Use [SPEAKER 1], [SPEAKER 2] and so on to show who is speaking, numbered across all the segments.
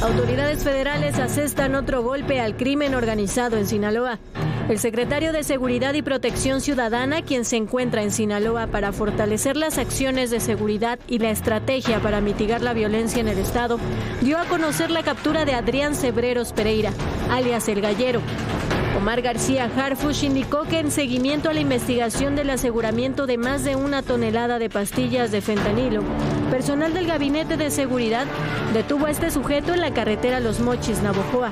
[SPEAKER 1] Autoridades federales asestan otro golpe al crimen organizado en Sinaloa. El secretario de Seguridad y Protección Ciudadana, quien se encuentra en Sinaloa para fortalecer las acciones de seguridad y la estrategia para mitigar la violencia en el estado, dio a conocer la captura de Adrián Cebreros Pereira, alias El Gallero. Omar García Harfuch indicó que en seguimiento a la investigación del aseguramiento de más de 1 tonelada de pastillas de fentanilo, personal del Gabinete de Seguridad detuvo a este sujeto en la carretera Los Mochis, Navojoa.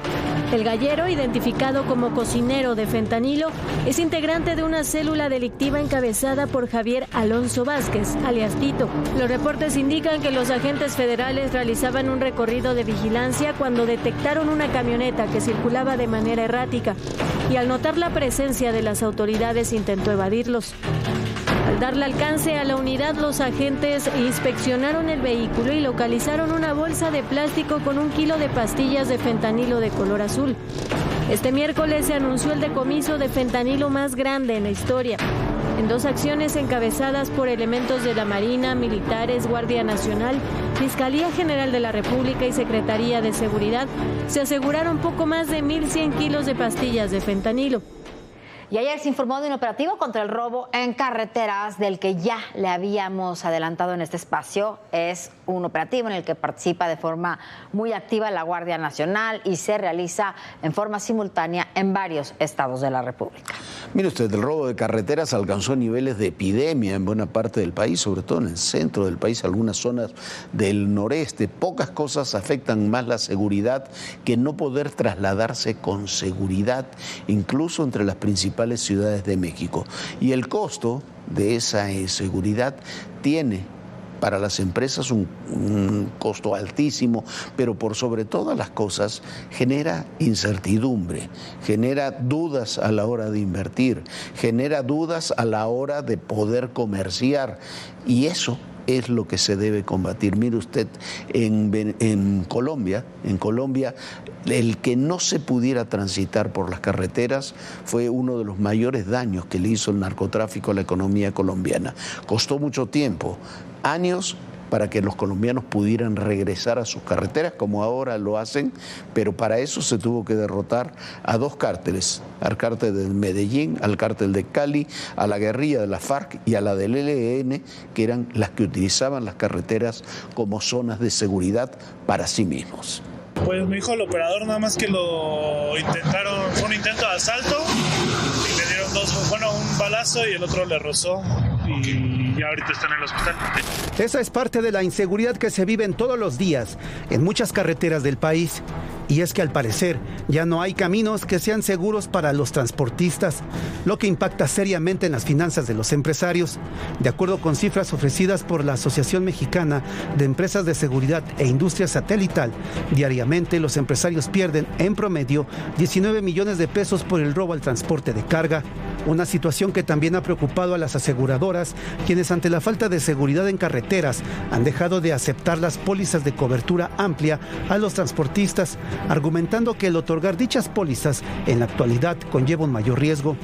[SPEAKER 1] El Gallero, identificado como cocinero de fentanilo, es integrante de una célula delictiva encabezada por Javier Alonso Vázquez, alias Tito. Los reportes indican que los agentes federales realizaban un recorrido de vigilancia cuando detectaron una camioneta que circulaba de manera errática y al notar la presencia de las autoridades intentó evadirlos. Al darle alcance a la unidad, los agentes inspeccionaron el vehículo y localizaron una bolsa de plástico con 1 kilo de pastillas de fentanilo de color azul. Este miércoles se anunció el decomiso de fentanilo más grande en la historia. En 2 acciones encabezadas por elementos de la Marina, militares, Guardia Nacional, Fiscalía General de la República y Secretaría de Seguridad, se aseguraron poco más de 1,100 kilos de pastillas de fentanilo.
[SPEAKER 2] Y ayer se informó de un operativo contra el robo en carreteras del que ya le habíamos adelantado en este espacio. Es un operativo en el que participa de forma muy activa la Guardia Nacional y se realiza en forma simultánea en varios estados de la República.
[SPEAKER 3] Mire usted, el robo de carreteras alcanzó niveles de epidemia en buena parte del país, sobre todo en el centro del país, algunas zonas del noreste. Pocas cosas afectan más la seguridad que no poder trasladarse con seguridad, incluso entre las principales ciudades de México. Y el costo de esa inseguridad tiene para las empresas un costo altísimo, pero por sobre todas las cosas genera incertidumbre, genera dudas a la hora de invertir, genera dudas a la hora de poder comerciar, y eso es lo que se debe combatir. Mire usted, en Colombia, el que no se pudiera transitar por las carreteras fue uno de los mayores daños que le hizo el narcotráfico a la economía colombiana. Costó mucho tiempo, años, para que los colombianos pudieran regresar a sus carreteras, como ahora lo hacen, pero para eso se tuvo que derrotar a 2 cárteles, al cártel de Medellín, al cártel de Cali, a la guerrilla de la FARC y a la del ELN, que eran las que utilizaban las carreteras como zonas de seguridad para sí mismos.
[SPEAKER 4] Pues me dijo el operador nada más que lo intentaron, fue un intento de asalto y le dieron un balazo y el otro le rozó y ya ahorita está en el hospital.
[SPEAKER 5] Esa es parte de la inseguridad que se vive todos los días en muchas carreteras del país. Y es que al parecer ya no hay caminos que sean seguros para los transportistas, lo que impacta seriamente en las finanzas de los empresarios. De acuerdo con cifras ofrecidas por la Asociación Mexicana de Empresas de Seguridad e Industria Satelital, diariamente los empresarios pierden en promedio 19 millones de pesos por el robo al transporte de carga. Una situación que también ha preocupado a las aseguradoras, quienes ante la falta de seguridad en carreteras han dejado de aceptar las pólizas de cobertura amplia a los transportistas, argumentando que el otorgar dichas pólizas en la actualidad conlleva un mayor riesgo.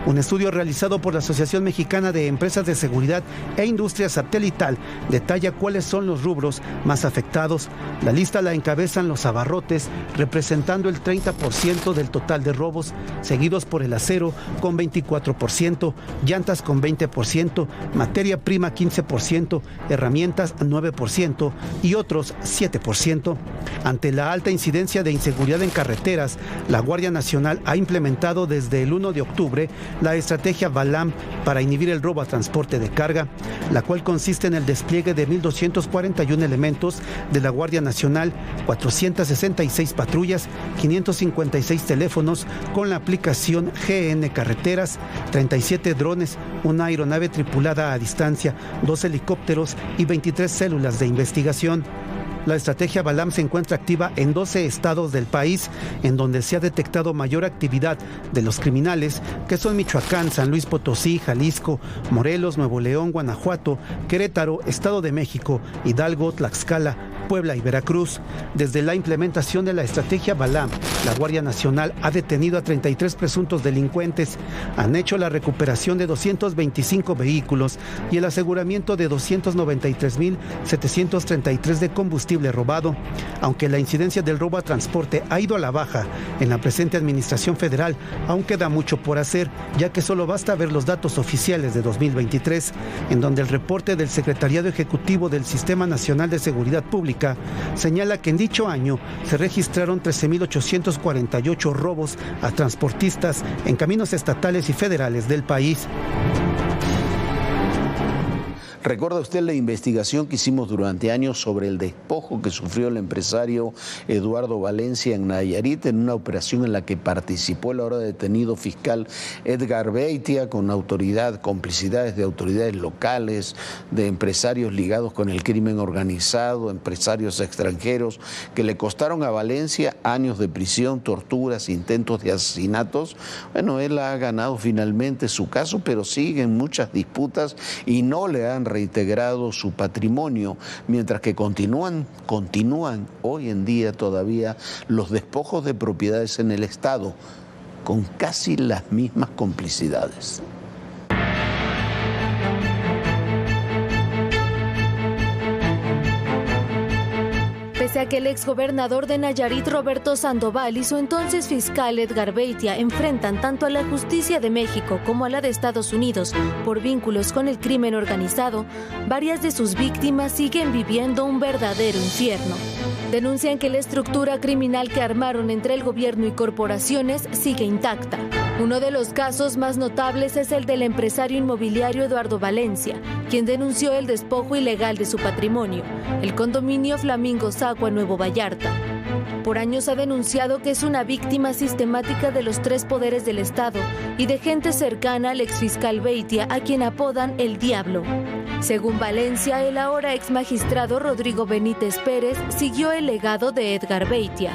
[SPEAKER 5] Un estudio realizado por la Asociación Mexicana de Empresas de Seguridad e Industria Satelital detalla cuáles son los rubros más afectados. La lista la encabezan los abarrotes, representando el 30% del total de robos, seguidos por el acero con 24%, llantas con 20%, materia prima 15%, herramientas 9% y otros 7%. Ante la alta incidencia de inseguridad en carreteras, la Guardia Nacional ha implementado desde el 1 de octubre la estrategia Balam para inhibir el robo a transporte de carga, la cual consiste en el despliegue de 1,241 elementos de la Guardia Nacional, 466 patrullas, 556 teléfonos con la aplicación GN Carreteras, 37 drones, una aeronave tripulada a distancia, 2 helicópteros y 23 células de investigación. La estrategia Balam se encuentra activa en 12 estados del país, en donde se ha detectado mayor actividad de los criminales, que son Michoacán, San Luis Potosí, Jalisco, Morelos, Nuevo León, Guanajuato, Querétaro, Estado de México, Hidalgo, Tlaxcala, Puebla y Veracruz. Desde la implementación de la estrategia Balam, la Guardia Nacional ha detenido a 33 presuntos delincuentes, han hecho la recuperación de 225 vehículos y el aseguramiento de 293.733 de combustible robado. Aunque la incidencia del robo a transporte ha ido a la baja en la presente administración federal, aún queda mucho por hacer, ya que solo basta ver los datos oficiales de 2023, en donde el reporte del Secretariado Ejecutivo del Sistema Nacional de Seguridad Pública señala que en dicho año se registraron 13.848 robos a transportistas en caminos estatales y federales del país.
[SPEAKER 3] ¿Recuerda usted la investigación que hicimos durante años sobre el despojo que sufrió el empresario Eduardo Valencia en Nayarit en una operación en la que participó el ahora detenido fiscal Edgar Beitia con complicidades de autoridades locales, de empresarios ligados con el crimen organizado, empresarios extranjeros que le costaron a Valencia años de prisión, torturas, intentos de asesinatos? Bueno, él ha ganado finalmente su caso, pero siguen muchas disputas y no le han reintegrado su patrimonio, mientras que continúan hoy en día todavía los despojos de propiedades en el Estado con casi las mismas complicidades.
[SPEAKER 1] Pese a que el exgobernador de Nayarit, Roberto Sandoval, y su entonces fiscal Edgar Beitia enfrentan tanto a la justicia de México como a la de Estados Unidos por vínculos con el crimen organizado, varias de sus víctimas siguen viviendo un verdadero infierno. Denuncian que la estructura criminal que armaron entre el gobierno y corporaciones sigue intacta. Uno de los casos más notables es el del empresario inmobiliario Eduardo Valencia, quien denunció el despojo ilegal de su patrimonio, el condominio Flamingo Zacua, Nuevo Vallarta. Por años ha denunciado que es una víctima sistemática de los tres poderes del Estado y de gente cercana al exfiscal Beitia, a quien apodan el Diablo. Según Valencia, el ahora exmagistrado Rodrigo Benítez Pérez siguió el legado de Edgar Beitia.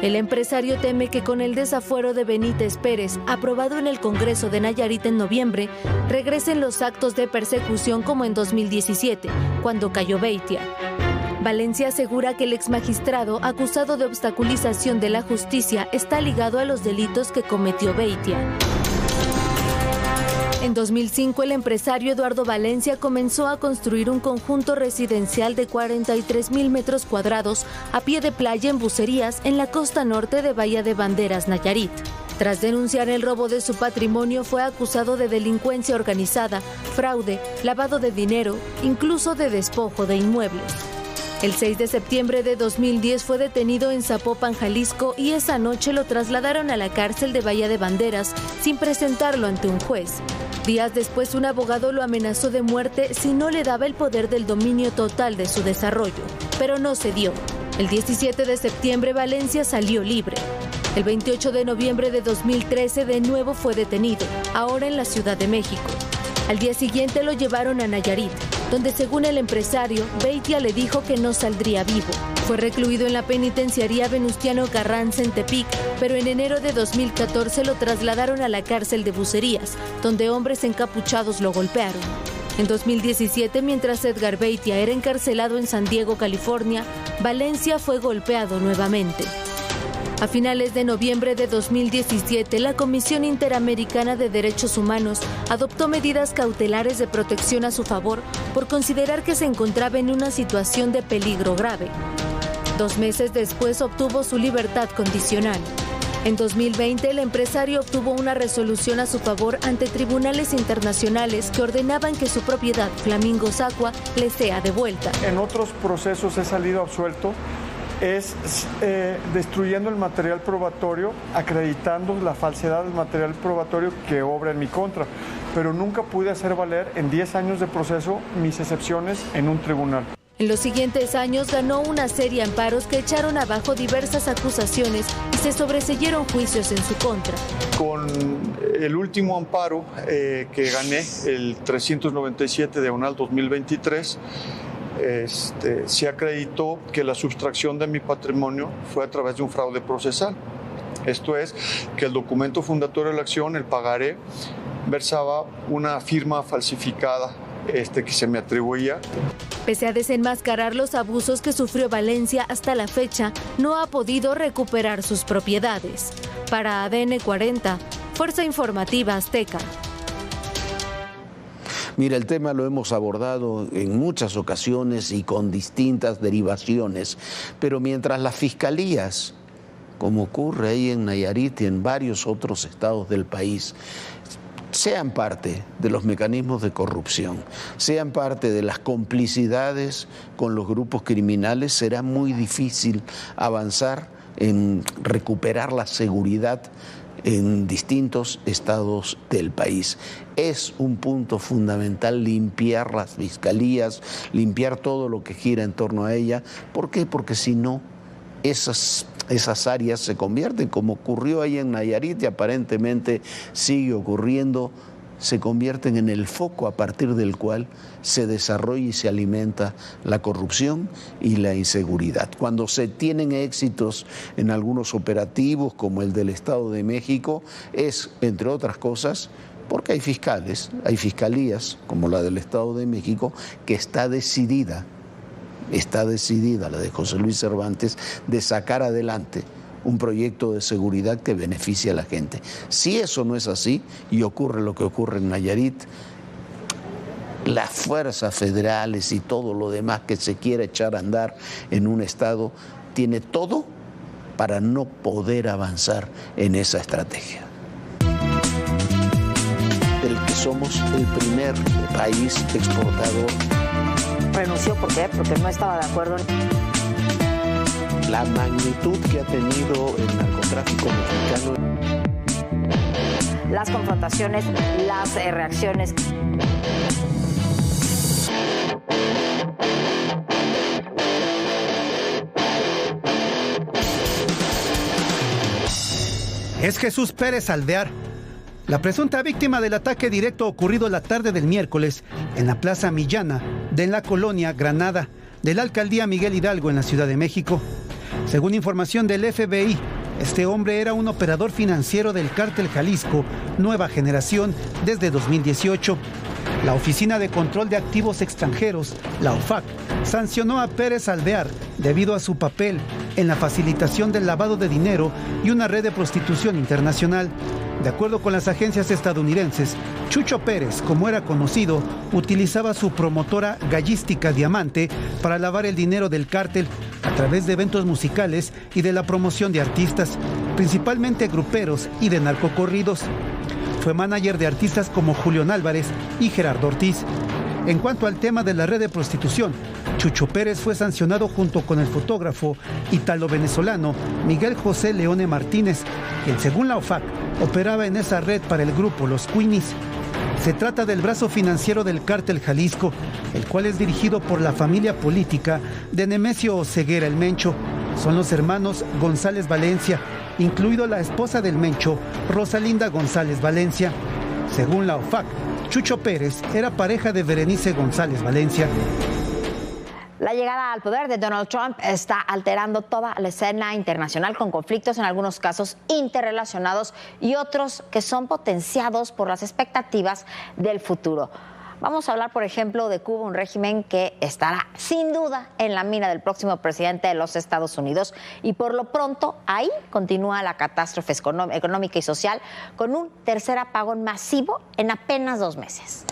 [SPEAKER 1] El empresario teme que con el desafuero de Benítez Pérez, aprobado en el Congreso de Nayarit en noviembre, regresen los actos de persecución como en 2017, cuando cayó Beitia. Valencia asegura que el exmagistrado, acusado de obstaculización de la justicia, está ligado a los delitos que cometió Beitia. En 2005, el empresario Eduardo Valencia comenzó a construir un conjunto residencial de 43,000 metros cuadrados a pie de playa en Bucerías, en la costa norte de Bahía de Banderas, Nayarit. Tras denunciar el robo de su patrimonio, fue acusado de delincuencia organizada, fraude, lavado de dinero, incluso de despojo de inmuebles. El 6 de septiembre de 2010 fue detenido en Zapopan, Jalisco, y esa noche lo trasladaron a la cárcel de Bahía de Banderas sin presentarlo ante un juez. Días después, un abogado lo amenazó de muerte si no le daba el poder del dominio total de su desarrollo, pero no se dio. El 17 de septiembre, Valencia salió libre. El 28 de noviembre de 2013 de nuevo fue detenido, ahora en la Ciudad de México. Al día siguiente lo llevaron a Nayarit, donde según el empresario, Beitia le dijo que no saldría vivo. Fue recluido en la penitenciaría Venustiano Carranza en Tepic, pero en enero de 2014 lo trasladaron a la cárcel de Bucerías, donde hombres encapuchados lo golpearon. En 2017, mientras Edgar Beitia era encarcelado en San Diego, California, Valencia fue golpeado nuevamente. A finales de noviembre de 2017, la Comisión Interamericana de Derechos Humanos adoptó medidas cautelares de protección a su favor por considerar que se encontraba en una situación de peligro grave. 2 meses después obtuvo su libertad condicional. En 2020, el empresario obtuvo una resolución a su favor ante tribunales internacionales que ordenaban que su propiedad, Flamingo Zacua, le sea devuelta.
[SPEAKER 6] En otros procesos he salido absuelto. Es destruyendo el material probatorio, acreditando la falsedad del material probatorio que obra en mi contra, pero nunca pude hacer valer en 10 años de proceso mis excepciones en un tribunal.
[SPEAKER 1] En los siguientes años ganó una serie de amparos que echaron abajo diversas acusaciones y se sobreseyeron juicios en su contra.
[SPEAKER 6] Con el último amparo que gané, el 397/2023, se acreditó que la sustracción de mi patrimonio fue a través de un fraude procesal. Esto es, que el documento fundatorio de la acción, el pagaré, versaba una firma falsificada que se me atribuía.
[SPEAKER 7] Pese a desenmascarar los abusos que sufrió Valencia hasta la fecha, no ha podido recuperar sus propiedades. Para ADN 40, Fuerza Informativa Azteca.
[SPEAKER 3] Mira, el tema lo hemos abordado en muchas ocasiones y con distintas derivaciones, pero mientras las fiscalías, como ocurre ahí en Nayarit y en varios otros estados del país, sean parte de los mecanismos de corrupción, sean parte de las complicidades con los grupos criminales, será muy difícil avanzar en recuperar la seguridad en distintos estados del país. Es un punto fundamental limpiar las fiscalías, limpiar todo lo que gira en torno a ella. ¿Por qué? Porque si no, esas áreas se convierten, como ocurrió ahí en Nayarit y aparentemente sigue ocurriendo, se convierten en el foco a partir del cual se desarrolla y se alimenta la corrupción y la inseguridad. Cuando se tienen éxitos en algunos operativos, como el del Estado de México, es, entre otras cosas, porque hay fiscalías, como la del Estado de México, que está decidida, la de José Luis Cervantes, de sacar adelante un proyecto de seguridad que beneficie a la gente. Si eso no es así, y ocurre lo que ocurre en Nayarit, las fuerzas federales y todo lo demás que se quiera echar a andar en un estado, tiene todo para no poder avanzar en esa estrategia. Del que somos el primer país exportador.
[SPEAKER 2] ¿Renunció por qué? Porque no estaba de acuerdo.
[SPEAKER 3] La magnitud que ha tenido el narcotráfico mexicano.
[SPEAKER 2] Las confrontaciones, las reacciones.
[SPEAKER 5] Es Jesús Pérez Alvear, la presunta víctima del ataque directo ocurrido la tarde del miércoles en la Plaza Millana de la colonia Granada de la alcaldía Miguel Hidalgo en la Ciudad de México. Según información del FBI, este hombre era un operador financiero del Cártel Jalisco Nueva Generación desde 2018. La Oficina de Control de Activos Extranjeros, la OFAC, sancionó a Pérez Alvear debido a su papel en la facilitación del lavado de dinero y una red de prostitución internacional. De acuerdo con las agencias estadounidenses, Chucho Pérez, como era conocido, utilizaba su promotora Gallística Diamante para lavar el dinero del cártel a través de eventos musicales y de la promoción de artistas, principalmente gruperos y de narcocorridos. Fue manager de artistas como Julián Álvarez y Gerardo Ortiz. En cuanto al tema de la red de prostitución, Chucho Pérez fue sancionado junto con el fotógrafo ítalo-venezolano Miguel José Leone Martínez, quien según la OFAC operaba en esa red para el grupo Los Queenies. Se trata del brazo financiero del Cártel Jalisco, el cual es dirigido por la familia política de Nemesio Oseguera el Mencho. Son los hermanos González Valencia, incluido la esposa del Mencho, Rosalinda González Valencia. Según la OFAC, Chucho Pérez era pareja de Berenice González Valencia.
[SPEAKER 2] La llegada al poder de Donald Trump está alterando toda la escena internacional, con conflictos en algunos casos interrelacionados y otros que son potenciados por las expectativas del futuro. Vamos a hablar, por ejemplo, de Cuba, un régimen que estará sin duda en la mira del próximo presidente de los Estados Unidos. Y por lo pronto, ahí continúa la catástrofe económica y social, con un tercer apagón masivo en apenas 2 meses.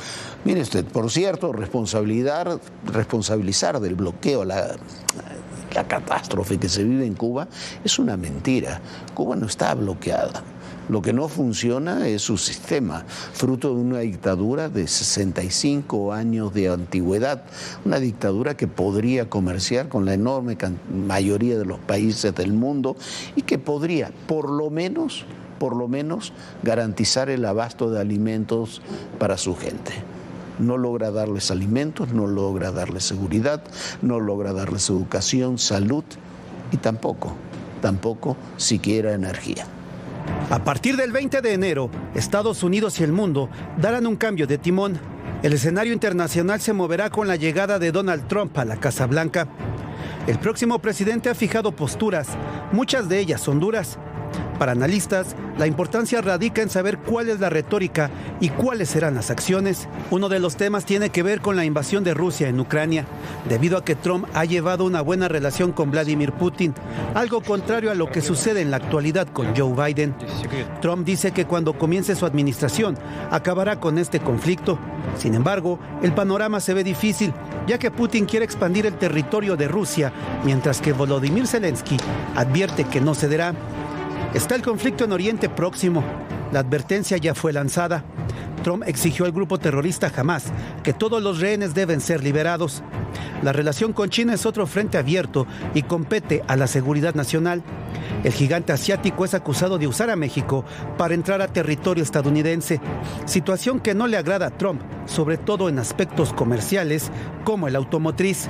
[SPEAKER 3] Mire usted, por cierto, responsabilizar del bloqueo la catástrofe que se vive en Cuba es una mentira. Cuba no está bloqueada. Lo que no funciona es su sistema, fruto de una dictadura de 65 años de antigüedad, una dictadura que podría comerciar con la enorme mayoría de los países del mundo y que podría, por lo menos, garantizar el abasto de alimentos para su gente. No logra darles alimentos, no logra darles seguridad, no logra darles educación, salud y tampoco siquiera energía.
[SPEAKER 5] A partir del 20 de enero, Estados Unidos y el mundo darán un cambio de timón. El escenario internacional se moverá con la llegada de Donald Trump a la Casa Blanca. El próximo presidente ha fijado posturas, muchas de ellas son duras. Para analistas, la importancia radica en saber cuál es la retórica y cuáles serán las acciones. Uno de los temas tiene que ver con la invasión de Rusia en Ucrania, debido a que Trump ha llevado una buena relación con Vladimir Putin, algo contrario a lo que sucede en la actualidad con Joe Biden. Trump dice que cuando comience su administración acabará con este conflicto. Sin embargo, el panorama se ve difícil, ya que Putin quiere expandir el territorio de Rusia, mientras que Volodymyr Zelensky advierte que no cederá. Está el conflicto en Oriente Próximo. La advertencia ya fue lanzada. Trump exigió al grupo terrorista Hamas que todos los rehenes deben ser liberados. La relación con China es otro frente abierto y compete a la seguridad nacional. El gigante asiático es acusado de usar a México para entrar a territorio estadounidense, situación que no le agrada a Trump, sobre todo en aspectos comerciales como el automotriz.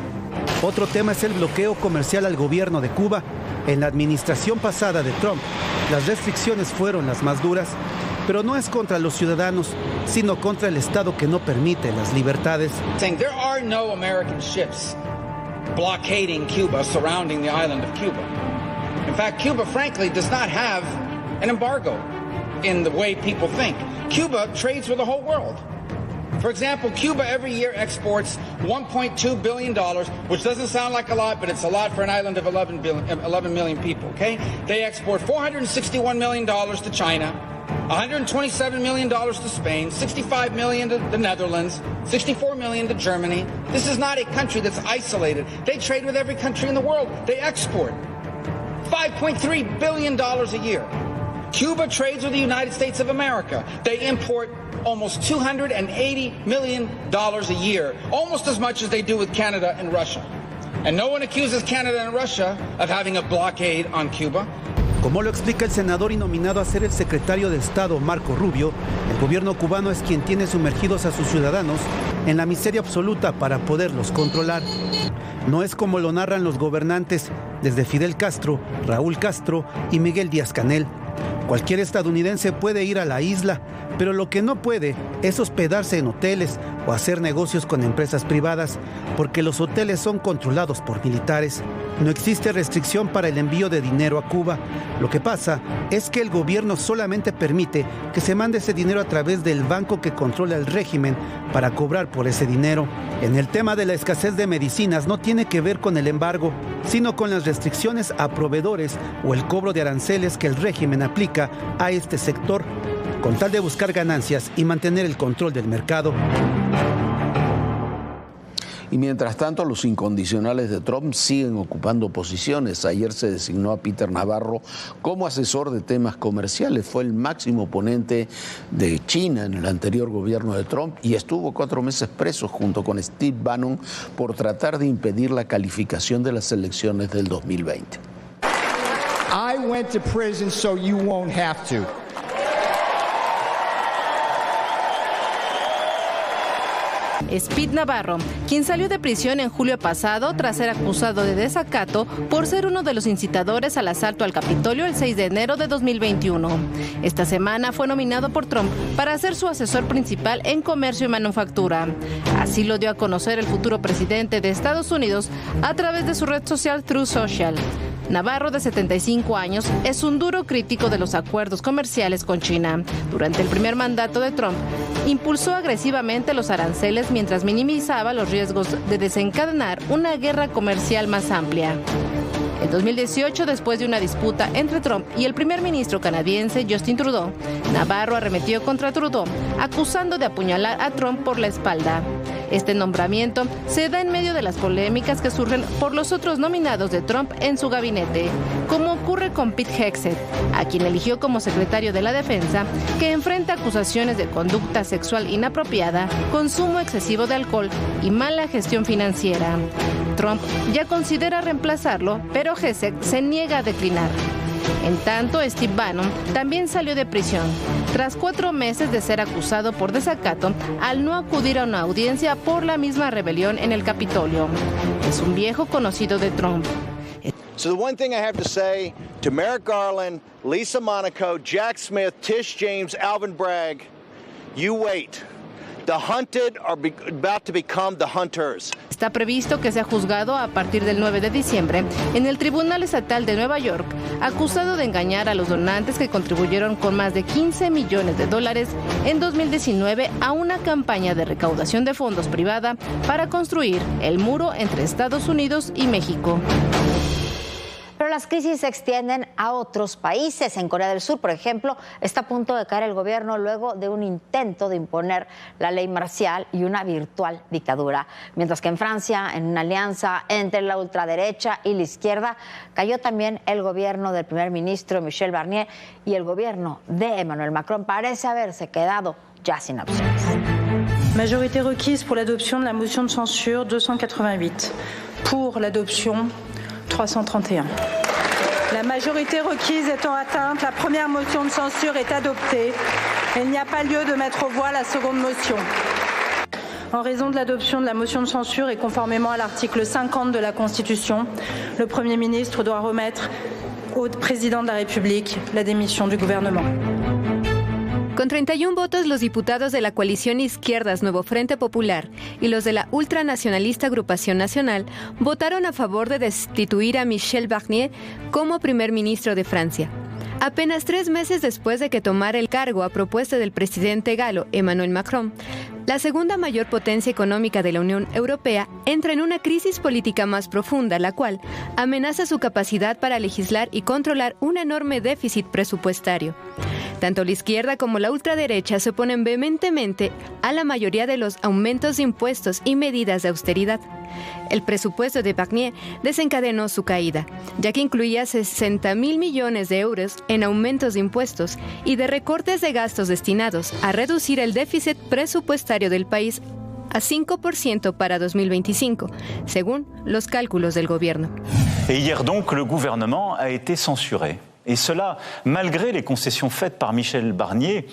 [SPEAKER 5] Otro tema es el bloqueo comercial al gobierno de Cuba. En la administración pasada de Trump, las restricciones fueron las más duras, pero no es contra los ciudadanos, sino contra el Estado que no permite las libertades.
[SPEAKER 8] There are no American ships blockading Cuba, surrounding the island of Cuba. In fact, Cuba, frankly, does not have an embargo in the way people think. Cuba trades with the whole world. For example, Cuba every year exports $1.2 billion, which doesn't sound like a lot, but it's a lot for an island of 11 million people, okay? They export $461 million to China, $127 million to Spain, $65 million to the Netherlands, $64 million to Germany. This is not a country that's isolated. They trade with every country in the world. They export $5.3 billion a year. Cuba trades with the United States of America. They import almost $280 million a year, almost as much as they do with Canada and Russia. And no one accuses Canada and Russia of having a blockade on Cuba.
[SPEAKER 5] Como lo explica el senador y nominado a ser el secretario de Estado, Marco Rubio, el gobierno cubano es quien tiene sumergidos a sus ciudadanos en la miseria absoluta para poderlos controlar. No es como lo narran los gobernantes desde Fidel Castro, Raúl Castro y Miguel Díaz-Canel. Cualquier estadounidense puede ir a la isla, pero lo que no puede es hospedarse en hoteles o hacer negocios con empresas privadas, porque los hoteles son controlados por militares. No existe restricción para el envío de dinero a Cuba. Lo que pasa es que el gobierno solamente permite que se mande ese dinero a través del banco que controla el régimen para cobrar por ese dinero. En el tema de la escasez de medicinas no tiene que ver con el embargo, sino con las restricciones a proveedores o el cobro de aranceles que el régimen aplica a este sector, con tal de buscar ganancias y mantener el control del mercado.
[SPEAKER 3] Y mientras tanto, los incondicionales de Trump siguen ocupando posiciones. Ayer se designó a Peter Navarro como asesor de temas comerciales. Fue el máximo oponente de China en el anterior gobierno de Trump y estuvo 4 meses preso junto con Steve Bannon por tratar de impedir la calificación de las elecciones del 2020.
[SPEAKER 9] I went to prison so you won't have to.
[SPEAKER 7] Speed Navarro, quien salió de prisión en julio pasado tras ser acusado de desacato por ser uno de los incitadores al asalto al Capitolio el 6 de enero de 2021. Esta semana fue nominado por Trump para ser su asesor principal en comercio y manufactura. Así lo dio a conocer el futuro presidente de Estados Unidos a través de su red social Truth Social. Navarro, de 75 años, es un duro crítico de los acuerdos comerciales con China. Durante el primer mandato de Trump, impulsó agresivamente los aranceles mientras minimizaba los riesgos de desencadenar una guerra comercial más amplia. En 2018, después de una disputa entre Trump y el primer ministro canadiense Justin Trudeau, Navarro arremetió contra Trudeau, acusando de apuñalar a Trump por la espalda. Este nombramiento se da en medio de las polémicas que surgen por los otros nominados de Trump en su gabinete, como ocurre con Pete Hegseth, a quien eligió como secretario de la Defensa, que enfrenta acusaciones de conducta sexual inapropiada, consumo excesivo de alcohol y mala gestión financiera. Trump ya considera reemplazarlo, pero Hegseth se niega a declinar. En tanto, Steve Bannon también salió de prisión, tras 4 meses de ser acusado por desacato al no acudir a una audiencia por la misma rebelión en el Capitolio. Es un viejo conocido de Trump.
[SPEAKER 10] So the one thing I have to say to Merrick Garland, Lisa Monaco, Jack Smith, Tish James, Alvin Bragg, you wait. The hunted are about to become the hunters.
[SPEAKER 7] Está previsto que sea juzgado a partir del 9 de diciembre en el Tribunal Estatal de Nueva York, acusado de engañar a los donantes que contribuyeron con más de $15 millones en 2019 a una campaña de recaudación de fondos privada para construir el muro entre Estados Unidos y México.
[SPEAKER 2] Pero las crisis se extienden a otros países. En Corea del Sur, por ejemplo, está a punto de caer el gobierno luego de un intento de imponer la ley marcial y una virtual dictadura. Mientras que en Francia, en una alianza entre la ultraderecha y la izquierda, cayó también el gobierno del primer ministro Michel Barnier y el gobierno de Emmanuel Macron parece haberse quedado ya sin opciones.
[SPEAKER 11] Majorité requise pour l'adoption de la motion de censure 288. Pour l'adoption 331. La majorité requise étant atteinte, la première motion de censure est adoptée. Il n'y a pas lieu de mettre aux voix la seconde motion. En raison de l'adoption de la motion de censure et conformément à l'article 50 de la Constitution, le Premier ministre doit remettre au président de la République la démission du gouvernement.
[SPEAKER 12] Con 31 votos, los diputados de la coalición Izquierdas Nuevo Frente Popular y los de la ultranacionalista Agrupación Nacional votaron a favor de destituir a Michel Barnier como primer ministro de Francia. Apenas 3 meses después de que tomara el cargo a propuesta del presidente galo Emmanuel Macron, la segunda mayor potencia económica de la Unión Europea entra en una crisis política más profunda, la cual amenaza su capacidad para legislar y controlar un enorme déficit presupuestario. Tanto la izquierda como la ultraderecha se oponen vehementemente a la mayoría de los aumentos de impuestos y medidas de austeridad. El presupuesto de Barnier desencadenó su caída, ya que incluía 60.000 millones de euros en aumentos de impuestos y de recortes de gastos destinados a reducir el déficit presupuestario del país a 5% para 2025, según los cálculos del gobierno.
[SPEAKER 13] Et hier donc, le gouvernement a été censuré. Et cela, malgré les concessions faites par Michel Barnier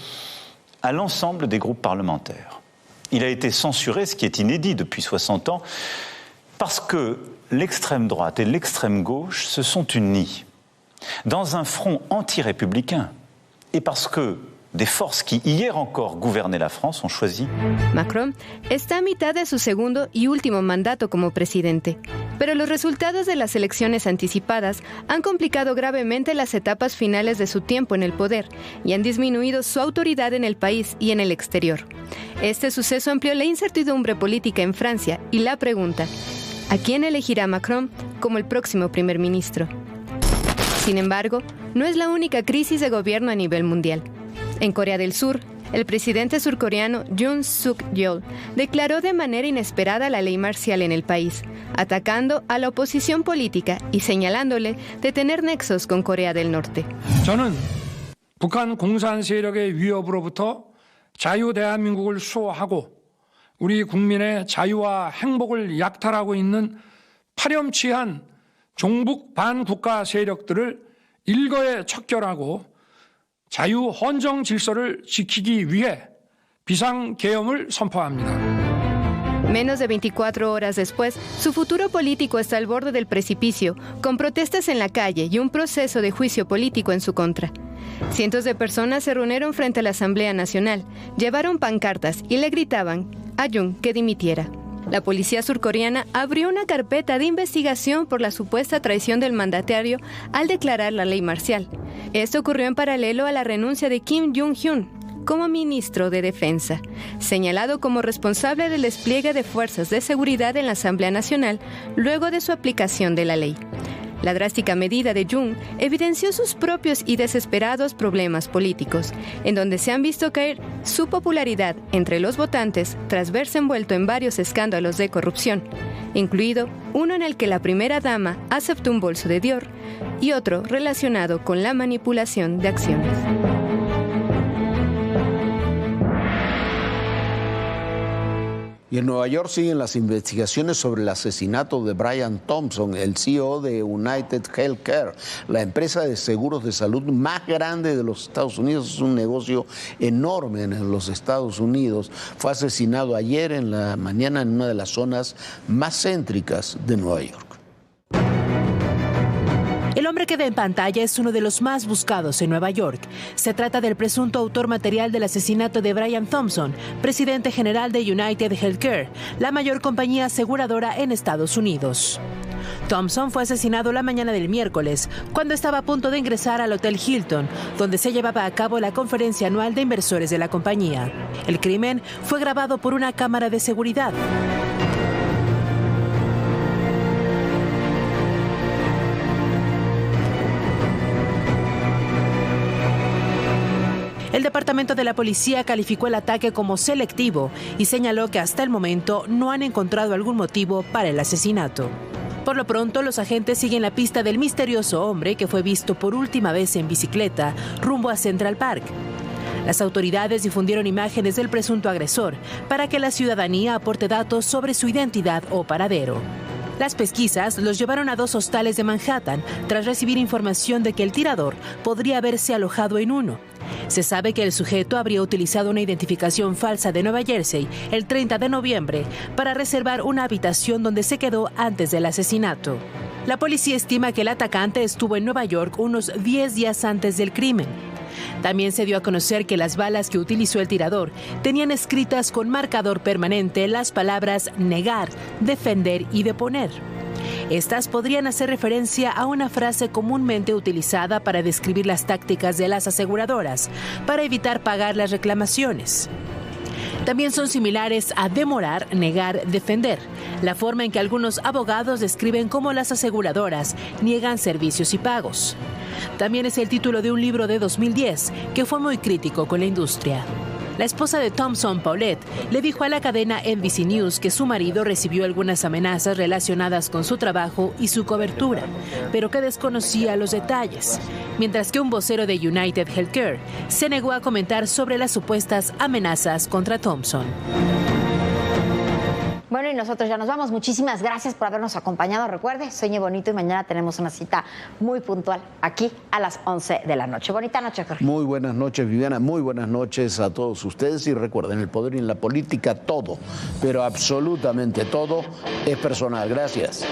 [SPEAKER 13] à l'ensemble des groupes parlementaires. Il a été censuré, ce qui est inédit depuis 60 ans, parce que l'extrême droite et l'extrême gauche se sont unis dans un front anti-républicain et parce que des forces qui hier encore gouvernaient la France ont choisi.
[SPEAKER 12] Macron está a mitad de su segundo y último mandato como presidente, pero los resultados de las elecciones anticipadas han complicado gravemente las etapas finales de su tiempo en el poder y han disminuido su autoridad en el país y en el exterior. Este suceso amplió la incertidumbre política en Francia y la pregunta: ¿a quién elegirá Macron como el próximo primer ministro? Sin embargo, no es la única crisis de gobierno a nivel mundial. En Corea del Sur, el presidente surcoreano Yoon Suk-yeol declaró de manera inesperada la ley marcial en el país, atacando a la oposición política y señalándole de tener nexos con Corea del Norte.
[SPEAKER 14] 저는 북한 공산 세력의 위협으로부터 자유 대한민국을 수호하고 우리 국민의 자유와 행복을 약탈하고 있는 파렴치한 종북 반국가 세력들을 일거에 척결하고 자유 헌정 질서를 지키기 위해 비상계엄을 선포합니다.
[SPEAKER 12] Menos de 24 horas después, su futuro político está al borde del precipicio, con protestas en la calle y un proceso de juicio político en su contra. Cientos de personas se reunieron frente a la Asamblea Nacional, llevaron pancartas y le gritaban a Yoon que dimitiera. La policía surcoreana abrió una carpeta de investigación por la supuesta traición del mandatario al declarar la ley marcial. Esto ocurrió en paralelo a la renuncia de Kim Jong-un como ministro de Defensa, señalado como responsable del despliegue de fuerzas de seguridad en la Asamblea Nacional luego de su aplicación de la ley. La drástica medida de Yoon evidenció sus propios y desesperados problemas políticos, en donde se han visto caer su popularidad entre los votantes tras verse envuelto en varios escándalos de corrupción, incluido uno en el que la primera dama aceptó un bolso de Dior y otro relacionado con la manipulación de acciones.
[SPEAKER 3] Y en Nueva York siguen las investigaciones sobre el asesinato de Brian Thompson, el CEO de United Healthcare, la empresa de seguros de salud más grande de los Estados Unidos. Es un negocio enorme en los Estados Unidos. Fue asesinado ayer en la mañana en una de las zonas más céntricas de Nueva York.
[SPEAKER 15] El hombre que ve en pantalla es uno de los más buscados en Nueva York. Se trata del presunto autor material del asesinato de Brian Thompson, presidente general de United Healthcare, la mayor compañía aseguradora en Estados Unidos. Thompson fue asesinado la mañana del miércoles, cuando estaba a punto de ingresar al Hotel Hilton, donde se llevaba a cabo la conferencia anual de inversores de la compañía. El crimen fue grabado por una cámara de seguridad. El Departamento de la Policía calificó el ataque como selectivo y señaló que hasta el momento no han encontrado algún motivo para el asesinato. Por lo pronto, los agentes siguen la pista del misterioso hombre que fue visto por última vez en bicicleta rumbo a Central Park. Las autoridades difundieron imágenes del presunto agresor para que la ciudadanía aporte datos sobre su identidad o paradero. Las pesquisas los llevaron a 2 hostales de Manhattan tras recibir información de que el tirador podría haberse alojado en uno. Se sabe que el sujeto habría utilizado una identificación falsa de Nueva Jersey el 30 de noviembre para reservar una habitación donde se quedó antes del asesinato. La policía estima que el atacante estuvo en Nueva York unos 10 días antes del crimen. También se dio a conocer que las balas que utilizó el tirador tenían escritas con marcador permanente las palabras negar, defender y deponer. Estas podrían hacer referencia a una frase comúnmente utilizada para describir las tácticas de las aseguradoras para evitar pagar las reclamaciones. También son similares a demorar, negar, defender, la forma en que algunos abogados describen cómo las aseguradoras niegan servicios y pagos. También es el título de un libro de 2010 que fue muy crítico con la industria. La esposa de Thompson, Paulette, le dijo a la cadena NBC News que su marido recibió algunas amenazas relacionadas con su trabajo y su cobertura, pero que desconocía los detalles, mientras que un vocero de United Healthcare se negó a comentar sobre las supuestas amenazas contra Thompson.
[SPEAKER 2] Bueno, y nosotros ya nos vamos. Muchísimas gracias por habernos acompañado. Recuerde, sueñe bonito y mañana tenemos una cita muy puntual aquí a las 11 de la noche. Bonita noche, Jorge.
[SPEAKER 3] Muy buenas noches, Viviana. Muy buenas noches a todos ustedes. Y recuerden, el poder y en la política todo, pero absolutamente todo es personal. Gracias.